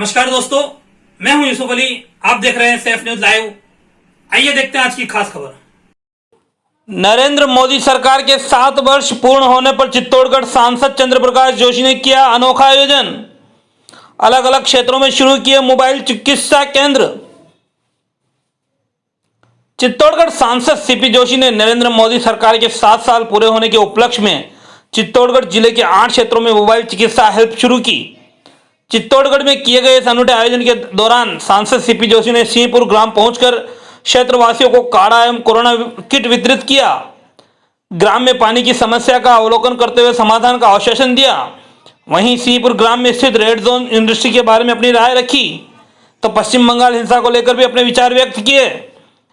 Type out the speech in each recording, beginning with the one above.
नमस्कार दोस्तों, मैं हूं यूसुफ अली। आप देख रहे हैं सेफ न्यूज लाइव। आइए देखते हैं आज की खास खबर। नरेंद्र मोदी सरकार के 7 वर्ष पूर्ण होने पर चित्तौड़गढ़ सांसद चंद्र प्रकाश जोशी ने किया अनोखा आयोजन। अलग अलग क्षेत्रों में शुरू किए मोबाइल चिकित्सा केंद्र। चित्तौड़गढ़ सांसद सीपी जोशी ने नरेंद्र मोदी सरकार के 7 साल पूरे होने के उपलक्ष्य में चित्तौड़गढ़ जिले के 8 क्षेत्रों में मोबाइल चिकित्सा हेल्प शुरू की। चित्तौड़गढ़ में किए गए इस अनूठे आयोजन के दौरान सांसद सीपी जोशी ने सिंहपुर ग्राम पहुंचकर क्षेत्रवासियों को काढ़ा एवं कोरोना किट वितरित किया। ग्राम में पानी की समस्या का अवलोकन करते हुए समाधान का आश्वासन दिया। वहीं सिंहपुर ग्राम में स्थित रेड जोन इंडस्ट्री के बारे में अपनी राय रखी तो पश्चिम बंगाल हिंसा को लेकर भी अपने विचार व्यक्त किए।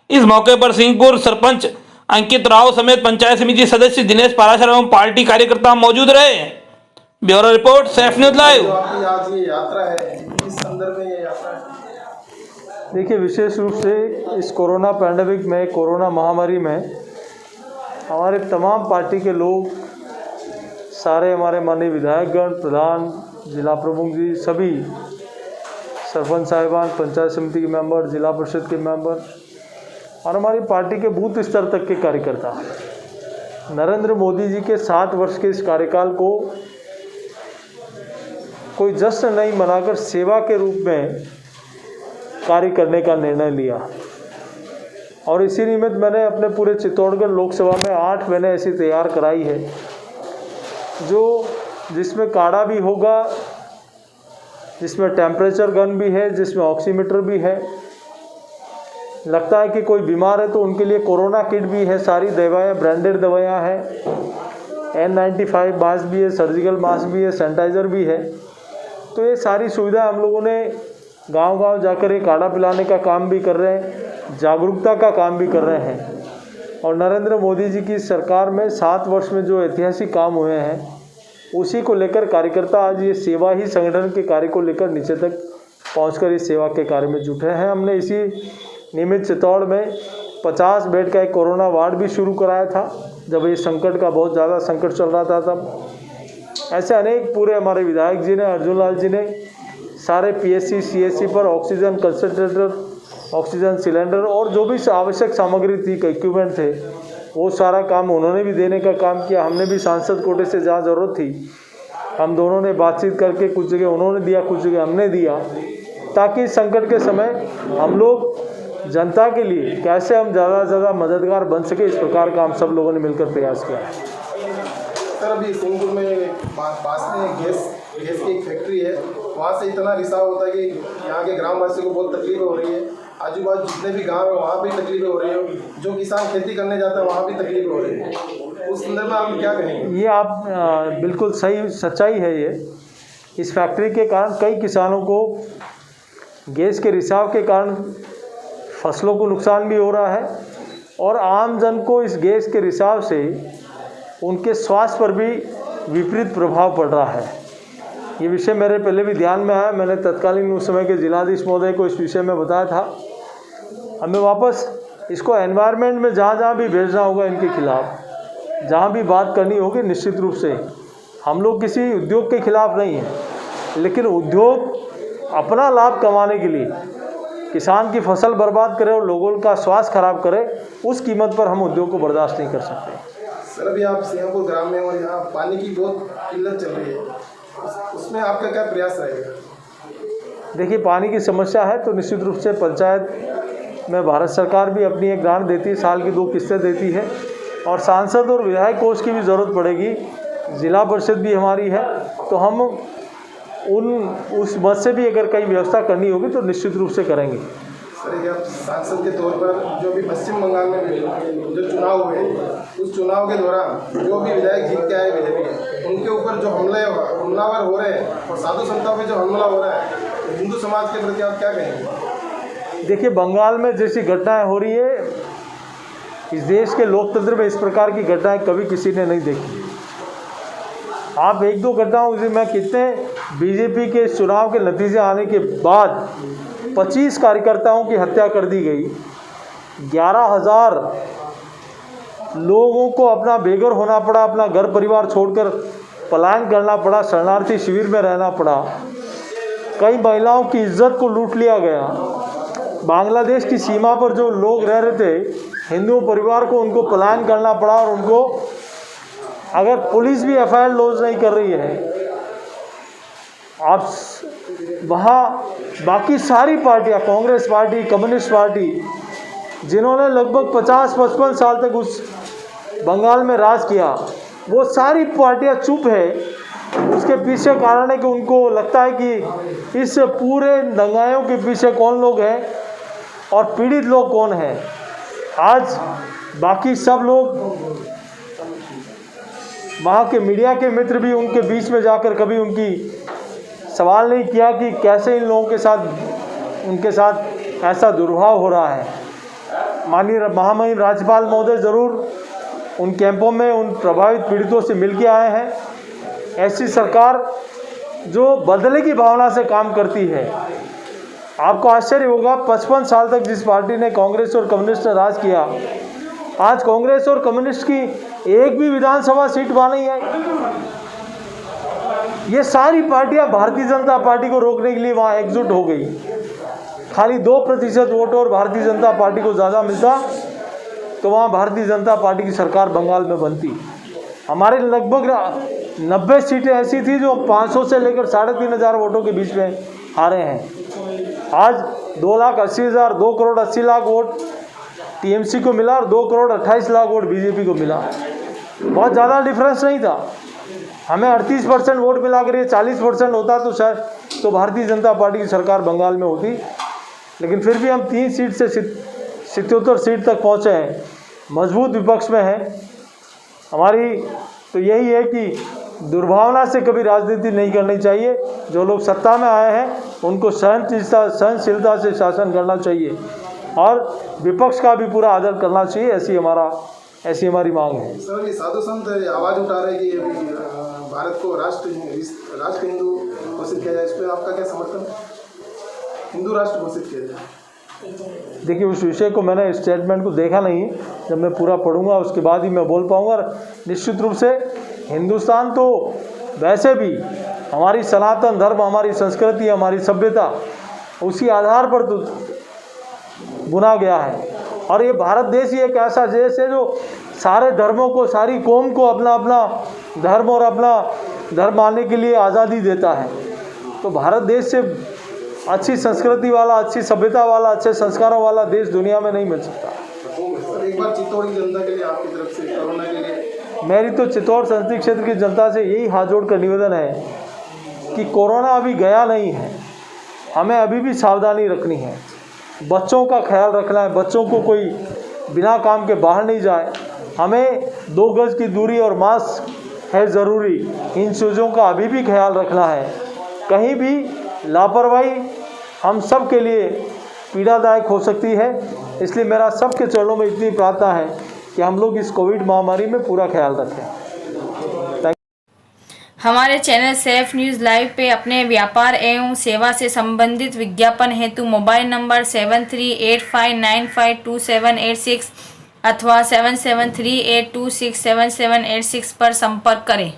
इस मौके पर सिंहपुर सरपंच अंकित राव समेत पंचायत समिति सदस्य दिनेश पाराशर एवं पार्टी कार्यकर्ता मौजूद रहे। Bureau report safe news live. आपकी आज ये यात्रा है, इस संदर्भ में ये यात्रा है। देखिए, विशेष रूप से इस कोरोना पैंडेमिक में, कोरोना महामारी में हमारे तमाम पार्टी के लोग, सारे हमारे माननीय विधायकगण, प्रधान, जिला प्रमुख जी, सभी सरपंच साहिबान, पंचायत समिति के मेंबर, जिला परिषद के मेंबर और हमारी पार्टी के बूथ स्तर तक के कार्यकर्ता नरेंद्र मोदी जी के 7 वर्ष के इस कार्यकाल को कोई जश्न नहीं मनाकर सेवा के रूप में कार्य करने का निर्णय लिया। और इसी निमित्त मैंने अपने पूरे चित्तौड़गढ़ लोकसभा में 8 मैंने ऐसी तैयार कराई है जिसमें काढ़ा भी होगा, जिसमें टेम्परेचर गन भी है, जिसमें ऑक्सीमीटर भी है। लगता है कि कोई बीमार है तो उनके लिए कोरोना किट भी है, सारी दवाएं ब्रांडेड दवाएं हैं, N95 मास्क भी है, सर्जिकल मास्क भी है, सैनिटाइज़र भी है। तो ये सारी सुविधा हम लोगों ने गांव-गांव जाकर ये काढ़ा पिलाने का काम भी कर रहे हैं, जागरूकता का काम भी कर रहे हैं। और नरेंद्र मोदी जी की सरकार में 7 वर्ष में जो ऐतिहासिक काम हुए हैं उसी को लेकर कार्यकर्ता आज ये सेवा ही संगठन के कार्य को लेकर नीचे तक पहुंचकर इस सेवा के कार्य में जुटे हैं। हमने इसी निमित्त चित्तौड़ में 50 बेड का एक कोरोना वार्ड भी शुरू कराया था जब ये संकट का बहुत ज़्यादा संकट चल रहा था। तब ऐसे अनेक पूरे हमारे विधायक जी ने, अर्जुन लाल जी ने सारे PSC CSC पर ऑक्सीजन कंसंट्रेटर, ऑक्सीजन सिलेंडर और जो भी आवश्यक सामग्री थी, इक्विपमेंट थे, वो सारा काम उन्होंने भी देने का काम किया। हमने भी सांसद कोटे से जहाँ ज़रूरत थी हम दोनों ने बातचीत करके कुछ जगह उन्होंने दिया, कुछ जगह हमने दिया, ताकि संकट के समय हम लोग जनता के लिए कैसे हम ज़्यादा से ज़्यादा मददगार बन सके, इस प्रकार का हम सब लोगों ने मिलकर प्रयास किया है। सर, अभी सिंहपुर में पास में गैस की एक फैक्ट्री है, वहाँ से इतना रिसाव होता है कि यहाँ के ग्रामवासियों को बहुत तकलीफें हो रही है। आजू बाजू जितने भी गाँव है वहाँ भी तकलीफें हो रही है, जो किसान खेती करने जाता है वहाँ भी तकलीफें हो रही है। उस संदर्भ में आप क्या कहेंगे? ये आप बिल्कुल सही सच्चाई है। ये इस फैक्ट्री के कारण कई किसानों को गैस के रिसाव के कारण फसलों को नुकसान भी हो रहा है और आम जन को इस गैस के रिसाव से उनके स्वास्थ्य पर भी विपरीत प्रभाव पड़ रहा है। ये विषय मेरे पहले भी ध्यान में आया। मैंने तत्कालीन उस समय के जिलाधीश महोदय को इस विषय में बताया था। हमें वापस इसको एनवायरनमेंट में जहाँ जहाँ भी भेजना होगा, इनके खिलाफ जहाँ भी बात करनी होगी, निश्चित रूप से हम लोग किसी उद्योग के खिलाफ नहीं हैं, लेकिन उद्योग अपना लाभ कमाने के लिए किसान की फसल बर्बाद करे और लोगों का स्वास्थ्य खराब करे, उस कीमत पर हम उद्योग को बर्दाश्त नहीं कर सकते। सर, अभी आप सिंहपुर ग्राम में और यहाँ पानी की बहुत किल्लत चल रही है, उसमें आपका क्या प्रयास रहेगा? देखिए, पानी की समस्या है तो निश्चित रूप से पंचायत में भारत सरकार भी अपनी एक ग्रांट देती है, साल की 2 किस्तें देती है और सांसद और विधायक कोष की भी ज़रूरत पड़ेगी। जिला परिषद भी हमारी है, तो हम उस मद से भी अगर कहीं व्यवस्था करनी होगी तो निश्चित रूप से करेंगे। सर, आप सांसद के तौर पर जो भी पश्चिम बंगाल में जो चुनाव हुए, उस चुनाव के दौरान जो भी विधायक जीत के आए बीजेपी के, उनके ऊपर जो हमलावर हो रहे हैं और साधु संतों पे जो हमला हो रहा है, तो हिंदू समाज के प्रति आप क्या कहेंगे? देखिए, बंगाल में जैसी घटनाएं हो रही है, इस देश के लोकतंत्र में इस प्रकार की घटनाएं कभी किसी ने नहीं देखी। आप 1-2 घटनाओं में कितने बीजेपी के चुनाव के नतीजे आने के बाद 25 कार्यकर्ताओं की हत्या कर दी गई, 11,000 लोगों को अपना बेघर होना पड़ा, अपना घर परिवार छोड़कर पलायन करना पड़ा, शरणार्थी शिविर में रहना पड़ा। कई महिलाओं की इज्जत को लूट लिया गया। बांग्लादेश की सीमा पर जो लोग रह रहे थे, हिंदू परिवार को उनको पलायन करना पड़ा और उनको अगर पुलिस भी एफआईआर लॉन्च नहीं कर रही है, आप वहाँ बाकी सारी पार्टियाँ, कांग्रेस पार्टी, कम्युनिस्ट पार्टी, जिन्होंने लगभग 50-55 साल तक उस बंगाल में राज किया, वो सारी पार्टियाँ चुप है। उसके पीछे कारण है कि उनको लगता है कि इस पूरे दंगाइयों के पीछे कौन लोग हैं और पीड़ित लोग कौन हैं। आज बाकी सब लोग, वहाँ के मीडिया के मित्र भी उनके बीच में जाकर कभी उनकी सवाल नहीं किया कि कैसे इन लोगों के साथ, उनके साथ ऐसा दुर्भाव हो रहा है। माननीय महामहिम राज्यपाल महोदय ज़रूर उन कैंपों में उन प्रभावित पीड़ितों से मिल के आए हैं। ऐसी सरकार जो बदले की भावना से काम करती है। आपको आश्चर्य होगा, 55 साल तक जिस पार्टी ने, कांग्रेस और कम्युनिस्ट ने राज किया, आज कांग्रेस और कम्युनिस्ट की एक भी विधानसभा सीट वहाँ नहीं आई। ये सारी पार्टियां भारतीय जनता पार्टी को रोकने के लिए वहाँ एकजुट हो गई। खाली 2% वोट और भारतीय जनता पार्टी को ज़्यादा मिलता तो वहाँ भारतीय जनता पार्टी की सरकार बंगाल में बनती। हमारे लगभग 90 सीटें ऐसी थी जो 500 से लेकर 3,500 वोटों के बीच में हारे हैं। आज 2,80,000, 2 करोड़ 80 लाख वोट टीएमसी को मिला और 2 करोड़ 28 लाख वोट बीजेपी को मिला। बहुत ज़्यादा डिफरेंस नहीं था। हमें 38% वोट मिला कर ये 40% होता तो शायद तो भारतीय जनता पार्टी की सरकार बंगाल में होती। लेकिन फिर भी हम 3 सीट से 77 सीट तक पहुँचे हैं, मजबूत विपक्ष में हैं। हमारी तो यही है कि दुर्भावना से कभी राजनीति नहीं करनी चाहिए। जो लोग सत्ता में आए हैं उनको सहनशीलता से शासन करना चाहिए और विपक्ष का भी पूरा आदर करना चाहिए। ऐसी हमारी मांग है। सर, ये साधु संत आवाज़ उठा रहे हैं कि भारत को राष्ट्र हिंदू घोषित किया जाए, इस पर आपका क्या समर्थन है? हिंदू राष्ट्र घोषित किया जाए। देखिए, उस विषय को मैंने स्टेटमेंट को देखा नहीं। जब मैं पूरा पढ़ूंगा उसके बाद ही मैं बोल पाऊंगा। निश्चित रूप से हिंदुस्तान तो वैसे भी हमारी सनातन धर्म, हमारी संस्कृति, हमारी सभ्यता उसी आधार पर तो बुना गया है। और ये भारत देश ही एक ऐसा देश है जो सारे धर्मों को, सारी कौम को अपना अपना धर्म और अपना धर्म मानने के लिए आज़ादी देता है। तो भारत देश से अच्छी संस्कृति वाला, अच्छी सभ्यता वाला, अच्छे संस्कारों वाला देश दुनिया में नहीं मिल सकता। सर, एक बार चित्तौड़ की जनता के लिए आपकी तरफ से कोरोना के लिए मेरी तो चित्तौड़ संसदीय क्षेत्र की जनता से यही हाथ जोड़ कर निवेदन है कि कोरोना अभी गया नहीं है, हमें अभी भी सावधानी रखनी है। बच्चों का ख्याल रखना है, बच्चों को कोई बिना काम के बाहर नहीं जाए। हमें 2 गज की दूरी और मास्क है ज़रूरी, इन चीज़ों का अभी भी ख्याल रखना है। कहीं भी लापरवाही हम सब के लिए पीड़ादायक हो सकती है। इसलिए मेरा सबके चरणों में इतनी प्रार्थना है कि हम लोग इस कोविड महामारी में पूरा ख्याल रखें। हमारे चैनल सेफ न्यूज़ लाइव पे अपने व्यापार एवं सेवा से संबंधित विज्ञापन हेतु मोबाइल नंबर 7385952786 अथवा 7738267786 पर संपर्क करें।